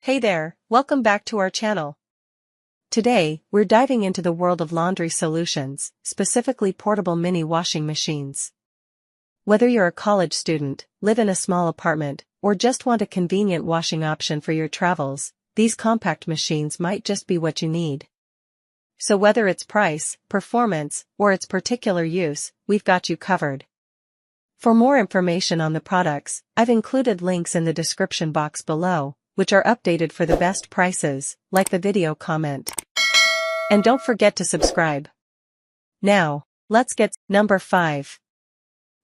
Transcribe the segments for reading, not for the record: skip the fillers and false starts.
Hey there, welcome back to our channel. Today, we're diving into the world of laundry solutions, specifically portable mini washing machines. Whether you're a college student, live in a small apartment, or just want a convenient washing option for your travels, these compact machines might just be what you need. So whether it's price, performance, or its particular use, we've got you covered. For more information on the products, I've included links in the description box below, which are updated for the best prices, like the video comment. And don't forget to subscribe. Now, let's get number 5.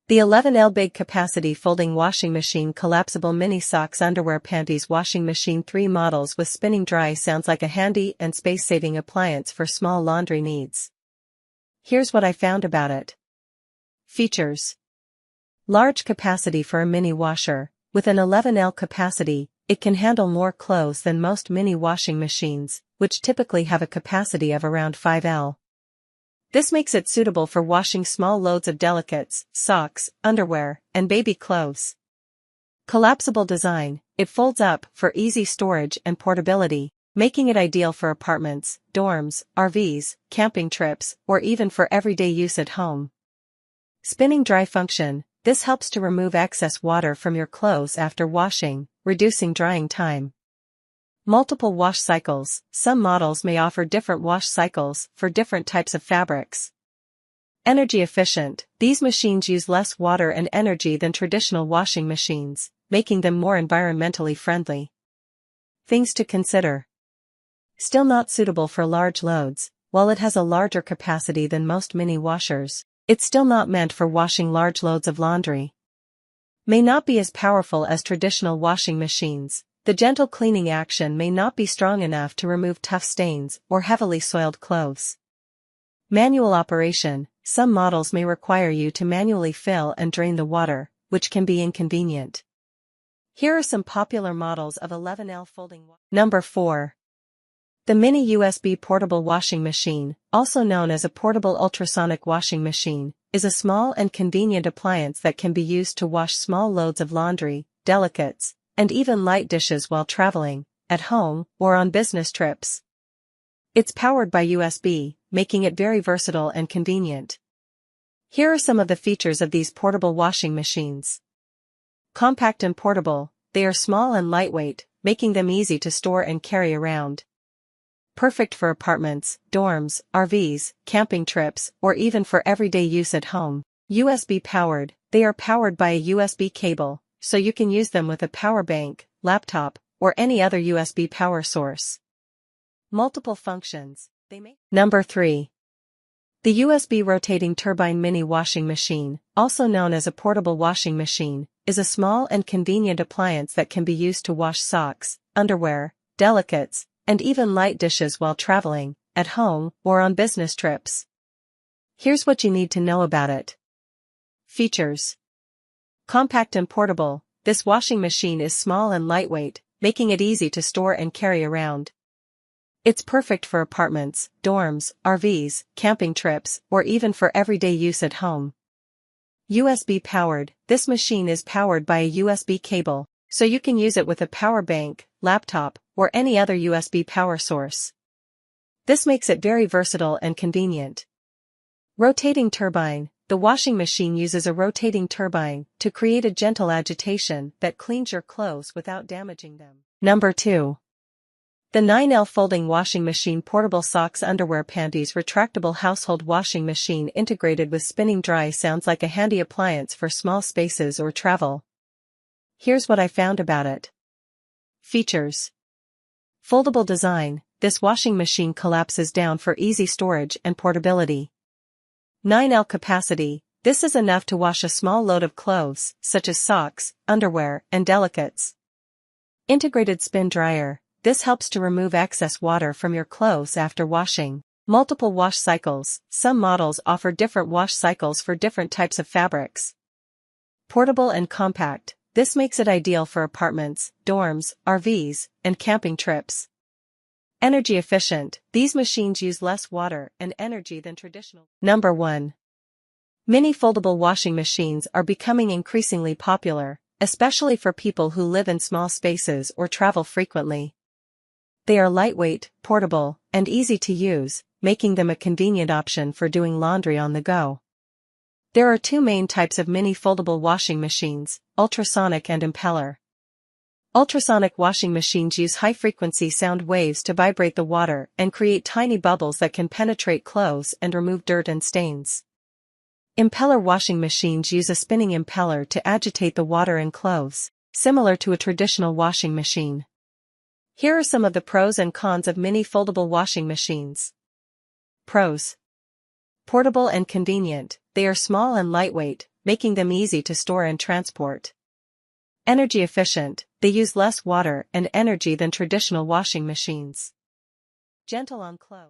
The 11L Big Capacity Folding Washing Machine Collapsible Mini Socks Underwear Panties Washing Machine. 3 models with spinning dry sounds like a handy and space-saving appliance for small laundry needs. Here's what I found about it. Features. Large capacity for a mini washer. With an 11L capacity, it can handle more clothes than most mini washing machines, which typically have a capacity of around 5L. This makes it suitable for washing small loads of delicates, socks, underwear, and baby clothes. Collapsible design, it folds up for easy storage and portability, making it ideal for apartments, dorms, RVs, camping trips, or even for everyday use at home. Spinning dry function, this helps to remove excess water from your clothes after washing, reducing drying time. Multiple wash cycles, some models may offer different wash cycles for different types of fabrics. Energy efficient, these machines use less water and energy than traditional washing machines, making them more environmentally friendly. Things to consider. Still not suitable for large loads. While it has a larger capacity than most mini washers, it's still not meant for washing large loads of laundry. May not be as powerful as traditional washing machines. The gentle cleaning action may not be strong enough to remove tough stains or heavily soiled clothes. Manual operation, some models may require you to manually fill and drain the water, which can be inconvenient. Here are some popular models of 11L folding. Number 4. The Mini USB Portable Washing Machine, also known as a portable ultrasonic washing machine, is a small and convenient appliance that can be used to wash small loads of laundry, delicates, and even light dishes while traveling, at home, or on business trips. It's powered by USB, making it very versatile and convenient. Here are some of the features of these portable washing machines. Compact and portable, they are small and lightweight, making them easy to store and carry around. Perfect for apartments, dorms, RVs, camping trips, or even for everyday use at home. USB powered, they are powered by a USB cable, so you can use them with a power bank, laptop, or any other USB power source. Multiple functions, they may. Number 3. The USB Rotating Turbine Mini Washing Machine, also known as a portable washing machine, is a small and convenient appliance that can be used to wash socks, underwear, delicates, and even light dishes while traveling, at home, or on business trips. Here's what you need to know about it. Features. Compact and portable, this washing machine is small and lightweight, making it easy to store and carry around. It's perfect for apartments, dorms, RVs, camping trips, or even for everyday use at home. USB powered, this machine is powered by a USB cable, so you can use it with a power bank, laptop, or any other USB power source. This makes it very versatile and convenient. Rotating turbine, the washing machine uses a rotating turbine to create a gentle agitation that cleans your clothes without damaging them. Number 2. The 9L Folding Washing Machine Portable Socks Underwear Panties Retractable Household Washing Machine integrated with spinning dry sounds like a handy appliance for small spaces or travel. Here's what I found about it. Features. Foldable design, this washing machine collapses down for easy storage and portability. 9L capacity, this is enough to wash a small load of clothes, such as socks, underwear, and delicates. Integrated spin dryer, this helps to remove excess water from your clothes after washing. Multiple wash cycles, some models offer different wash cycles for different types of fabrics. Portable and compact, this makes it ideal for apartments, dorms, RVs, and camping trips. Energy efficient, these machines use less water and energy than traditional. Number 1. Mini foldable washing machines are becoming increasingly popular, especially for people who live in small spaces or travel frequently. They are lightweight, portable, and easy to use, making them a convenient option for doing laundry on the go. There are two main types of mini foldable washing machines, ultrasonic and impeller. Ultrasonic washing machines use high-frequency sound waves to vibrate the water and create tiny bubbles that can penetrate clothes and remove dirt and stains. Impeller washing machines use a spinning impeller to agitate the water in clothes, similar to a traditional washing machine. Here are some of the pros and cons of mini foldable washing machines. Pros. Portable and convenient, they are small and lightweight, making them easy to store and transport. Energy efficient, they use less water and energy than traditional washing machines. Gentle on clothes.